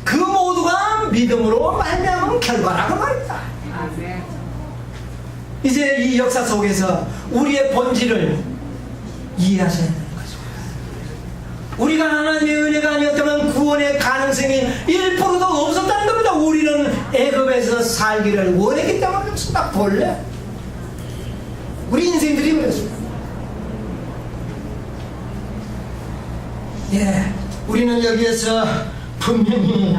그 모두가 믿음으로 말미암은 결과라고 말입니다. 이제 이 역사 속에서 우리의 본질을 이해하셔야 되는 것입니다. 우리가 하나님의 은혜가 아니었다면 구원의 가능성이 1%도 없었다는 겁니다. 우리는 애굽에서 살기를 원했기 때문에 그렇습니다. 본래 우리 인생들이 그렇습니다. 예, 우리는 여기에서 분명히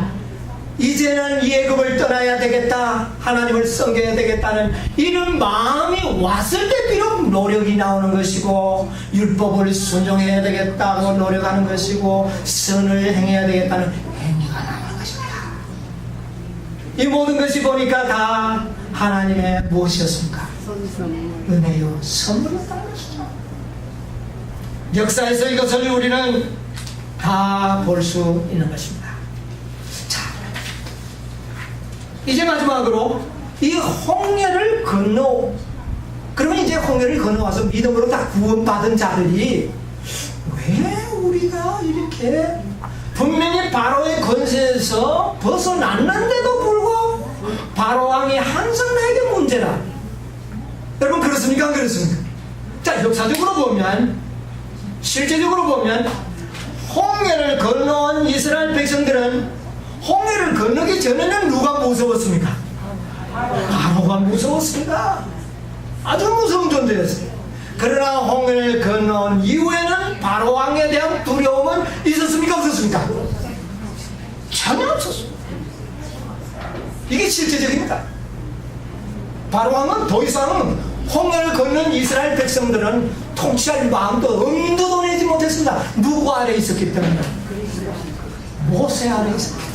이제는 이 애굽을 떠나야 되겠다, 하나님을 섬겨야 되겠다는 이런 마음이 왔을 때 비록 노력이 나오는 것이고 율법을 순종해야 되겠다고 노력하는 것이고 선을 행해야 되겠다는 행위가 나오는 것입니다. 이 모든 것이 보니까 다 하나님의 무엇이었습니까? 은혜요 선물이었다는 것이죠. 역사에서 이것을 우리는 다 볼 수 있는 것입니다. 이제 마지막으로 이 홍해를 건너, 그러면 이제 홍해를 건너와서 믿음으로 다 구원받은 자들이 왜 우리가 이렇게 분명히 바로의 권세에서 벗어났는데도 불구하고 바로왕이 항상 나에게 문제라. 여러분 그렇습니까? 안 그렇습니까? 자, 역사적으로 보면, 실제적으로 보면 홍해를 건너온 이스라엘 백성들은 홍해를 건너기 전에는 누가 무서웠습니까? 바로가 무서웠습니다. 아주 무서운 존재였어요. 그러나 홍해를 건너온 이후에는 바로 왕에 대한 두려움은 있었습니까? 없었습니까? 전혀 없었습니다. 이게 실제적입니다. 바로 왕은 더 이상은 홍해를 건넌 이스라엘 백성들은 통치할 마음도 엄두도 내지 못했습니다. 누구 아래 있었기 때문에? 모세 아래 있었기 때문에,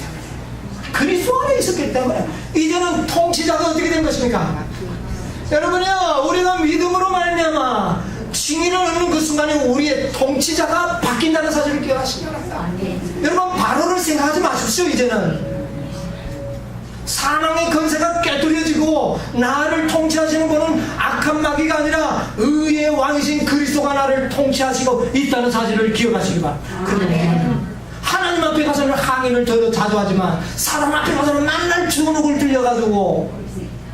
그리스도 안에 있었기 때문에 이제는 통치자가 어떻게 된 것입니까? 여러분이요, 우리가 믿음으로 말미암아 칭의를 얻는 그 순간에 우리의 통치자가 바뀐다는 사실을 기억하시기 바랍니다. 여러분 바로를 생각하지 마십시오. 이제는 사망의 권세가 깨뜨려지고 나를 통치하시는 분은 악한 마귀가 아니라 의의 왕이신 그리스도가 나를 통치하시고 있다는 사실을 기억하시기 바랍니다. 그러면 하나님 앞에 가서는 항의를 더 자주 하지만 사람 앞에 가서는 맨날 주눅을 들려가지고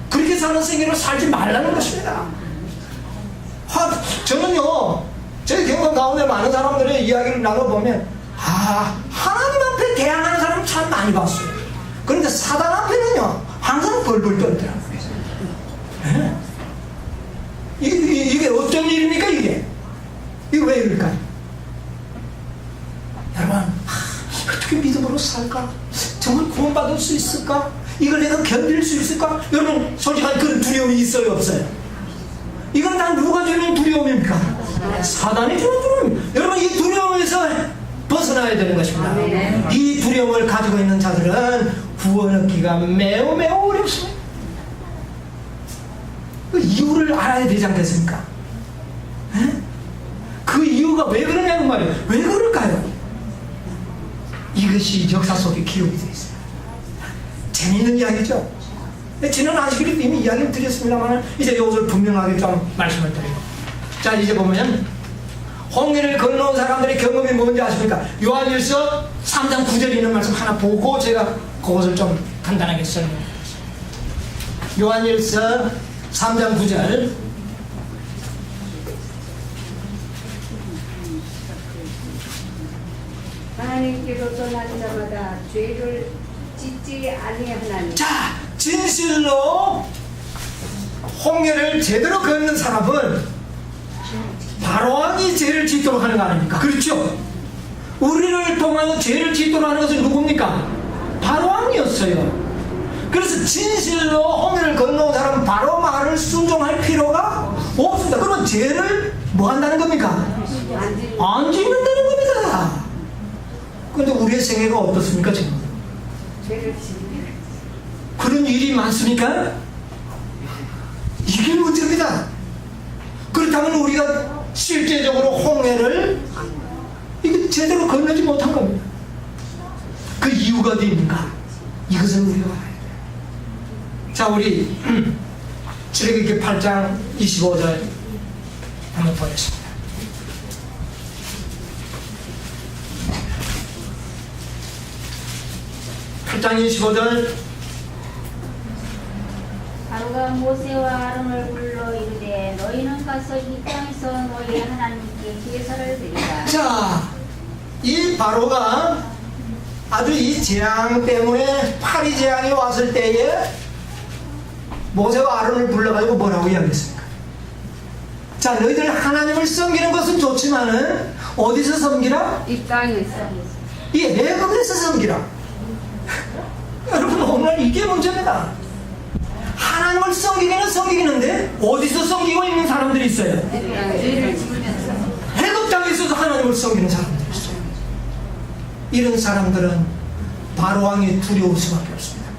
그렇게 사는 생애를 살지 말라는 것입니다. 저는요, 저희 경험 가운데 많은 사람들의 이야기를 나눠보면 하나님 앞에 대항하는 사람 참 많이 봤어요. 그런데 사단 앞에는요 항상 벌벌 떨더라고요. 네. 이게 어떤 일입니까 이게? 이게 왜 이럴까요? 여러분 어떻게 믿음으로 살까? 정말 구원받을 수 있을까? 이걸 내가 견딜 수 있을까? 여러분 솔직한 그런 두려움이 있어요 없어요? 이건 다 누가 주는 두려움입니까? 사단이 주는 두려움. 여러분 이 두려움에서 벗어나야 되는 것입니다. 이 두려움을 가지고 있는 자들은 구원 얻기가 매우 매우 어렵습니다. 그 이유를 알아야 되지 않겠습니까? 에? 그 이유가 왜 그러냐는 말이에요. 왜 그럴까요? 이것이 역사 속에 기록이 되어 있어요. 재미있는 이야기죠. 지난 안식일에 이미 이야기를 드렸습니다만 이제 이것을 분명하게 좀 말씀을 드려요. 자 이제 보면 홍해를 건너온 사람들의 경험이 뭔지 아십니까? 요한일서 3장 9절에 있는 말씀 하나 보고 제가 그것을 좀 간단하게 설명드리겠습니다. 요한일서 3장 9절 하나님께로 떠난 자마다 죄를 짓지 아니하나니. 자 진실로 홍해를 제대로 걷는 사람은 바로왕이 죄를 짓도록 하는 거 아닙니까? 그렇죠? 우리를 통하여 죄를 짓도록 하는 것은 누굽니까? 바로왕이었어요. 그래서 진실로 홍해를 건너온 사람은 바로 말을 순종할 필요가 없습니다. 그러면 죄를 뭐 한다는 겁니까? 안 짓는다는 겁니다. 그런데 우리의 생애가 어떻습니까 지금? 죄를 짓는. 그런 일이 많습니까? 이게 문제입니다. 그렇다면 우리가 실제적으로 홍해를 이게 제대로 건너지 못한 겁니다. 그 이유가 어디입니까? 이것을 우리가 알아야 돼요. 자 우리 출애굽기 8장 25절 한번 보겠습니다. 장 25절 바로가 모세와 아론을 불러 이르되 너희는 가서 이 땅에서 너희 하나님께 제사를 드리라. 자, 이 바로가 아주 이 재앙 때문에 파리 재앙이 왔을 때에 모세와 아론을 불러가지고 뭐라고 이야기했습니까? 자, 너희들 하나님을 섬기는 것은 좋지만은 어디서 섬기라? 이 땅에서 이 애굽에서 섬기라. 여러분 오늘 이게 문제입니다. 하나님을 섬기기는 섬기는데 어디서 섬기고 있는 사람들이 있어요? 죄를 지으면서 애굽 땅에 있어서 하나님을 섬기는 사람들이 있어요. 이런 사람들은 바로왕이 두려울 수밖에 없습니다.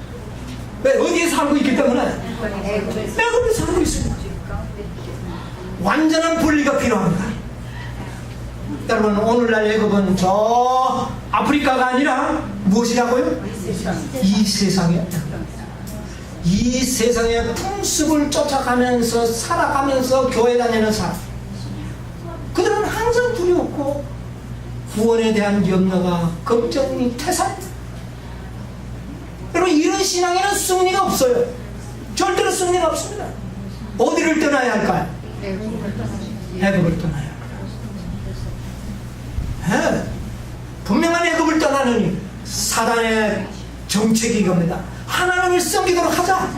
왜? 어디에 살고 있기 때문에 애굽에 살고 있습니다. 완전한 분리가 필요합니다. 여러분 오늘날 애굽은 저 아프리카가 아니라 무엇이라고요? 이 세상이에요. 이 세상의 풍습을 쫓아가면서 살아가면서 교회 다니는 사람, 그들은 항상 두렵고 구원에 대한 염려가 걱정이 태산입니다. 여러분 이런 신앙에는 승리가 없어요. 절대로 승리가 없습니다. 어디를 떠나야 할까요? 애굽을 떠나야 합니다. 분명한 애굽을 떠나느니 사단의 정책이 이겁니다. 하나님을 섬기도록 하자.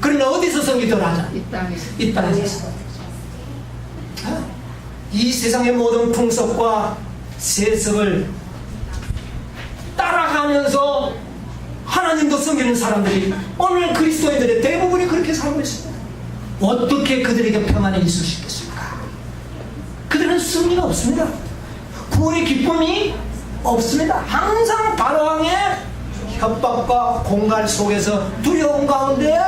그러나 어디서 섬기도록 하자? 이 땅에서. 이 세상의 모든 풍속과 세습을 따라가면서 하나님도 섬기는 사람들이 오늘 그리스도인들의 대부분이 그렇게 살고 있습니다. 어떻게 그들에게 평안이 있을 수 있겠습니까? 그들은 승리가 없습니다. 구원의 기쁨이 없습니다. 항상 바로왕의 협박과 공갈 속에서 두려움 가운데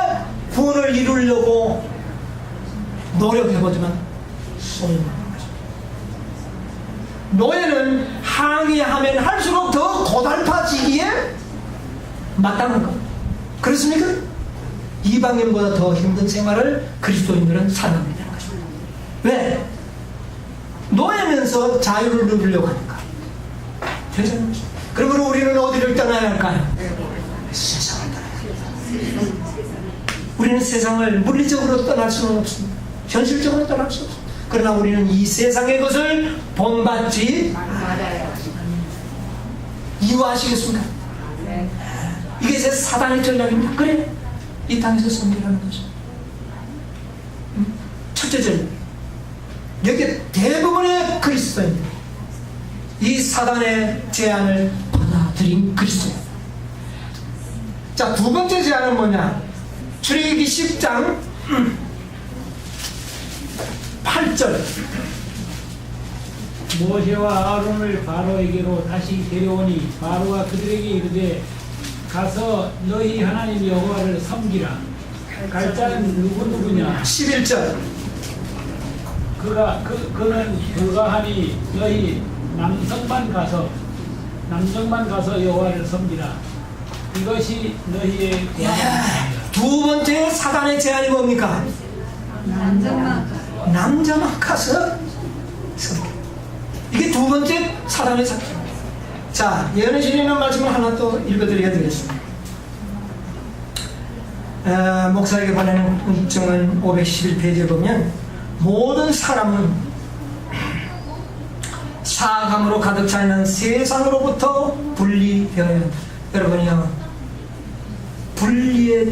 구원을 이루려고 노력해보지만 소용없는 것입니다. 노예는 항의하면 할수록 더 고달파지기에 마땅한 것. 그렇습니까? 이방인보다 더 힘든 생활을 그리스도인들은 살아가게 되는 것입니다. 왜? 노예면서 자유를 누리려고 하니까. 되잖아요. 그러므로 우리는 어디를 떠나야 할까요? 세상을 떠나야 합니다. 우리는 세상을 물리적으로 떠날 수는 없습니다. 현실적으로 떠날 수 없습니다. 그러나 우리는 이 세상의 것을 본받지 맞아요. 이유하시겠습니까? 네. 이게 제 사단의 전략입니다. 그래, 이 땅에서 성공하는 거죠. 첫째 전략. 여기 대부분의 그리스도인들, 이 사단의 제안을 받아들인 그리스도인. 자, 두 번째 제안은 뭐냐? 출애굽기 10장 8절. 모세와 아론을 바로에게로 다시 데려오니 바로가 그들에게 이르되 가서 너희 하나님 여호와를 섬기라. 갈자는 누구냐? 11절. 그는 그가 하니 너희 남성만 가서 여호와를 섬기라. 이것이 너희의 권한이라. 두 번째 사단의 제안이 뭡니까? 남자만 가서 섬겨. 이게 두 번째 사단의 작전. 자, 예언의 신이라는 말씀을 하나 또 읽어드려야 되겠습니다. 목사에게 보내는 은총은 511페이지에 보면 모든 사람은 사악함으로 가득 차 있는 세상으로부터 분리되어야 한다. 여러분이요, 분리의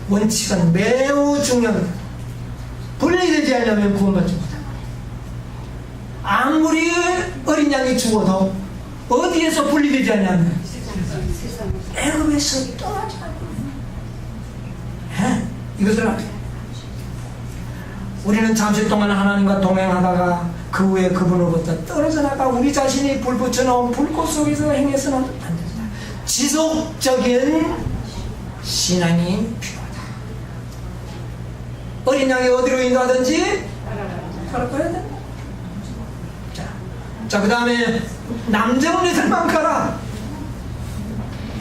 원칙은 매우 중요합니다. 분리되지 않으면 구원받지 못합니다. 아무리 어린 양이 죽어도 어디에서 분리되지 않냐면 애굽에서 떨어져. 이것을 알아요. 우리는 잠시 동안 하나님과 동행하다가 그 후에 그분으로부터 떨어져 나가 우리 자신이 불 붙여놓은 불꽃 속에서 행해서는 안 된다. 지속적인 신앙이 필요하다. 어린 양이 어디로 인도하든지 따라가야 된다. 자, 그 다음에 남정네들만 가라.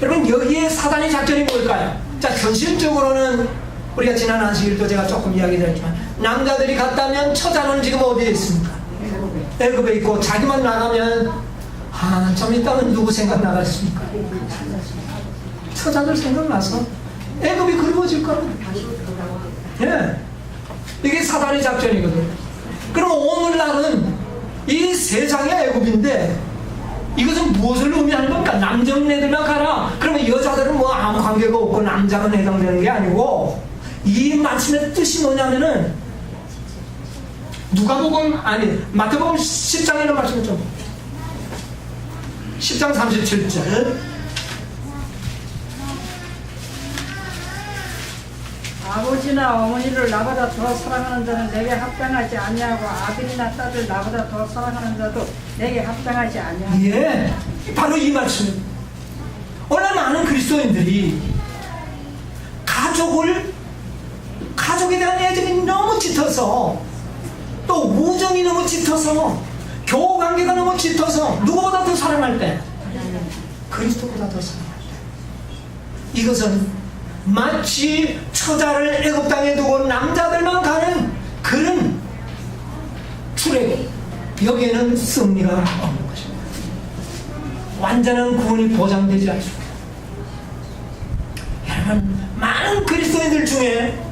여러분, 여기에 사단의 작전이 뭘까요? 자, 현실적으로는 우리가 지난 안식일도 제가 조금 이야기드렸지만 남자들이 갔다면 처자는 지금 어디에 있습니까? 애굽에 있고, 자기만 나가면 좀 있다면 누구 생각 나갔습니까? 처자들 생각나서 애굽이 그리워질 겁니다. 예, 이게 사단의 작전이거든요. 그럼 오늘날은 이 세상의 애굽인데 이것은 무엇을 의미하는 겁니까? 남정네들만 가라. 그러면 여자들은 뭐 아무 관계가 없고 남자만 해당되는 게 아니고, 이 말씀의 뜻이 뭐냐면은 마태복음 10장에 있는 말씀을 좀 10장 37절. 아버지나 어머니를 나보다 더 사랑하는 자는 내게 합당하지 아니하고 아들이나 딸을 나보다 더 사랑하는 자도 내게 합당하지 아니하고. 예, 바로 이 말씀. 오늘 많은 그리스도인들이 가족에 대한 애정이 너무 짙어서, 또 우정이 너무 짙어서, 교우관계가 너무 짙어서 누구보다 더 사랑할 때, 그리스도보다 더 사랑할 때, 이것은 마치 처자를 애굽 땅에 두고 남자들만 가는 그런 출애굽, 여기에는 승리가 없는 것입니다. 완전한 구원이 보장되지 않습니다. 여러분, 많은 그리스도인들 중에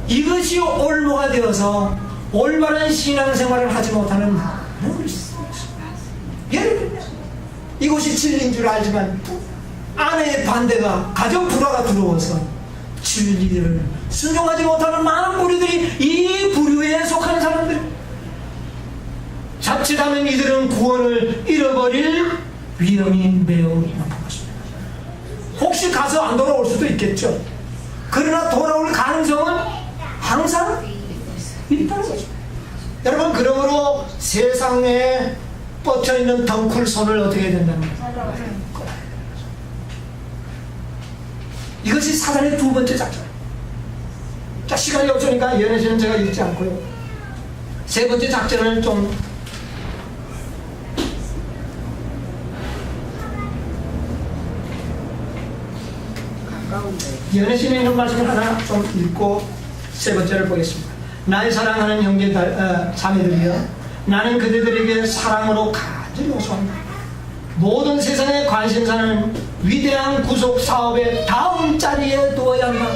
이것이 올무가 되어서 올바른 신앙생활을 하지 못하는 많은 그리스도인들 있습니다. 예를 들면 이곳이 진리인 줄 알지만 아내의 반대가, 가정 불화가 들어와서 진리를 순종하지 못하는 많은 부류들이, 이 부류에 속하는 사람들, 자칫하면 이들은 구원을 잃어버릴 위험이 매우 높은 것입니다. 혹시 가서 안 돌아올 수도 있겠죠. 그러나 돌아올 가능성은 항상 있다는 거죠. 여러분, 그러므로 세상에 뻗쳐있는 덩쿨 손을 어떻게 해야 된다는 거예요? 이것이 사단의 두 번째 작전. 자, 시간이 없으니까 예언에서는 제가 읽지 않고요. 세 번째 작전을 좀 예언에서는 있는 말씀을 하나 좀 읽고 세 번째를 보겠습니다. 나의 사랑하는 형제 자매들이여, 나는 그대들에게 사랑으로 간절히 호소한다. 모든 세상의 관심사는 위대한 구속 사업의 다음 자리에 두어야 한다.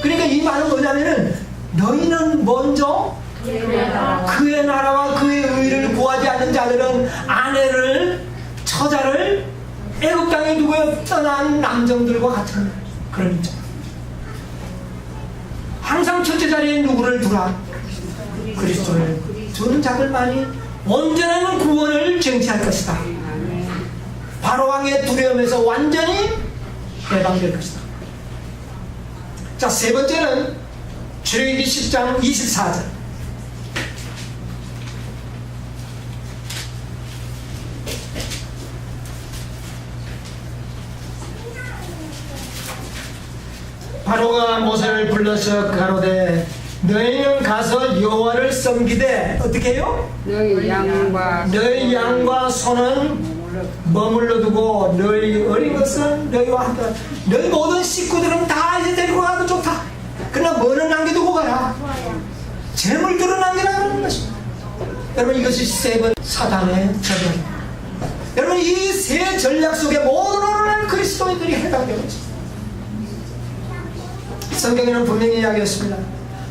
그러니까 이 말은 뭐냐면은 너희는 먼저 그의 나라와 그의 의를 구하지 않는 자들은 아내를, 처자를 애국 땅에 두고 떠난 남정들과 같은 그런 입장. 항상 첫째 자리에 누구를 두라? 그리스도를 두는 자들만이 온전한 구원을 쟁취할 것이다. 바로왕의 두려움에서 완전히 해방될 것이다. 자, 세 번째는 출애굽기 10장 24절. 바로가 모세를 불러서 가로되 너희는 가서 여호와를 섬기되 어떻게 해요? 너희 너희 양과 소는 머물러 두고 너희 어린 것은 너희와 함께 너희 모든 식구들은 다 이제 데리고 가도 좋다. 그러나 뭐는 남겨두고 가라. 재물들은 남겨라는 것입니다. 여러분, 이것이 세 번 사단의 전략입니다. 여러분, 이 세 전략 속에 모든 오늘날 그리스도인들이 해당되고 있습니다. 성경에는 분명히 이야기했습니다.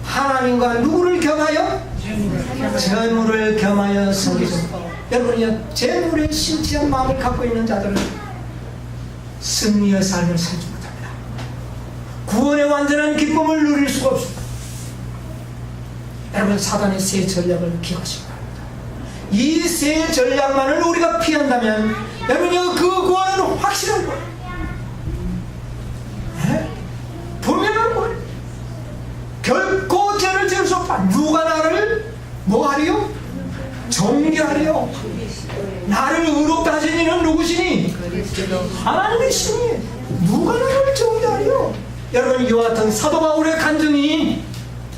하나님과 누구를 겸하여? 재물을 겸하여 섬기죠. 여러분이요, 재물에 심취한 마음을 갖고 있는 자들은 승리의 삶을 살지 못합니다. 구원의 완전한 기쁨을 누릴 수가 없습니다. 여러분, 사단의 세 전략을 기억하시기 바랍니다. 이 세 전략만을 우리가 피한다면 여러분이요, 그 구원은 확실한 거예요. 분명한 거예요. 결코 죄를 지을 수 없다. 누가 나를 뭐하리요? 정죄하리요. 나를 의롭다 하신 이는 누구시니? 하나님의 신이. 누가 나를 정죄하리요? 여러분, 이와 같은 사도 바울의 간증이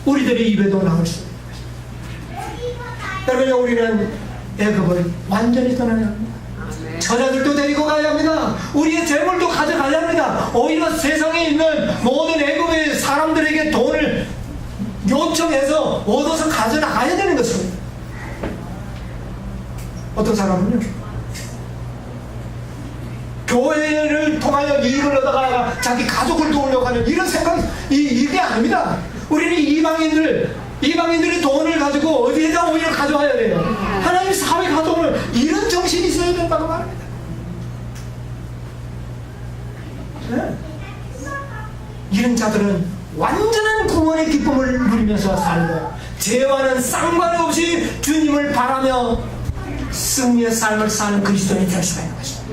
우리들의 입에도 나올 수 있습니다. 여러분, 우리는 애굽을 완전히 떠나야 합니다. 처자들도 데리고 가야 합니다. 우리의 재물도 가져가야 합니다. 오히려 세상에 있는 모든 애굽의 사람들에게 돈을 요청해서 얻어서 가져나가야 되는 것입니다. 어떤 사람은요, 교회를 통하여 이익을 얻어가다가 자기 가족을 도우려고 하는 이런 생각이 이게 아닙니다. 우리는 이방인들의 돈을 가지고 어디에다 오히려 가져와야 돼요. 하나님 사회 가족을 이런 정신이 있어야 된다고 말합니다. 네? 이런 자들은 완전한 구원의 기쁨을 누리면서 살고 죄와는 상관없이 주님을 바라며 승리의 삶을 사는 그리스도인이 될 수가 있는 것입니다.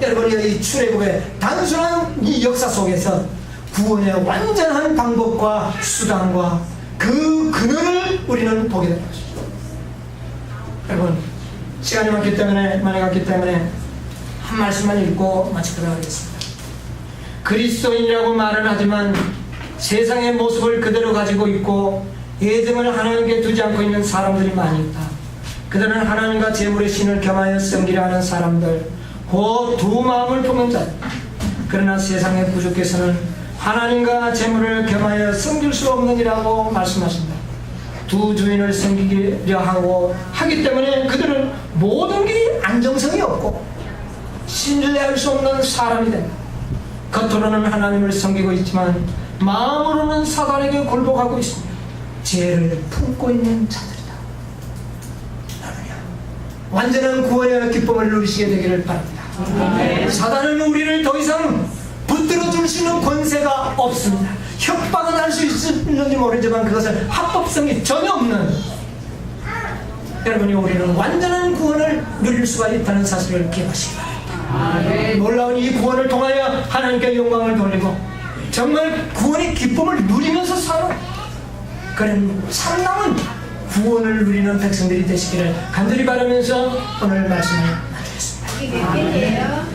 여러분이 이 출애굽의 단순한 이 역사 속에서 구원의 완전한 방법과 수단과 그 근원을 우리는 보게 되는 것입니다. 여러분, 시간이 많기 때문에 많이 갔기 때문에 한 말씀만 읽고 마치도록 하겠습니다. 그리스도인이라고 말은 하지만 세상의 모습을 그대로 가지고 있고 예정을 하나님께 두지 않고 있는 사람들이 많이 있다. 그들은 하나님과 재물의 신을 겸하여 섬기려 하는 사람들, 그 두 마음을 품은 자. 그러나 세상의 부족해서는 하나님과 재물을 겸하여 섬길 수 없느니라고 말씀하신다. 두 주인을 섬기려 하기 때문에 그들은 모든 게 안정성이 없고 신뢰할 수 없는 사람이 된다. 겉으로는 하나님을 섬기고 있지만 마음으로는 사단에게 굴복하고 있습니다. 죄를 품고 있는 자들이다. 완전한 구원의 기쁨을 누리시게 되기를 바랍니다. 사단은 우리를 더 이상 붙들어 줄 수 있는 권세가 없습니다. 협박은 할 수 있는지 모르지만 그것은 합법성이 전혀 없는, 여러분이 우리는 완전한 구원을 누릴 수가 있다는 사실을 기억하시기 바랍니다. 놀라운 이 구원을 통하여 하나님께 영광을 돌리고 정말 구원의 기쁨을 누리면서 사는 그런 참남은 구원을 누리는 백성들이 되시기를 간절히 바라면서 오늘 말씀을 마치겠습니다.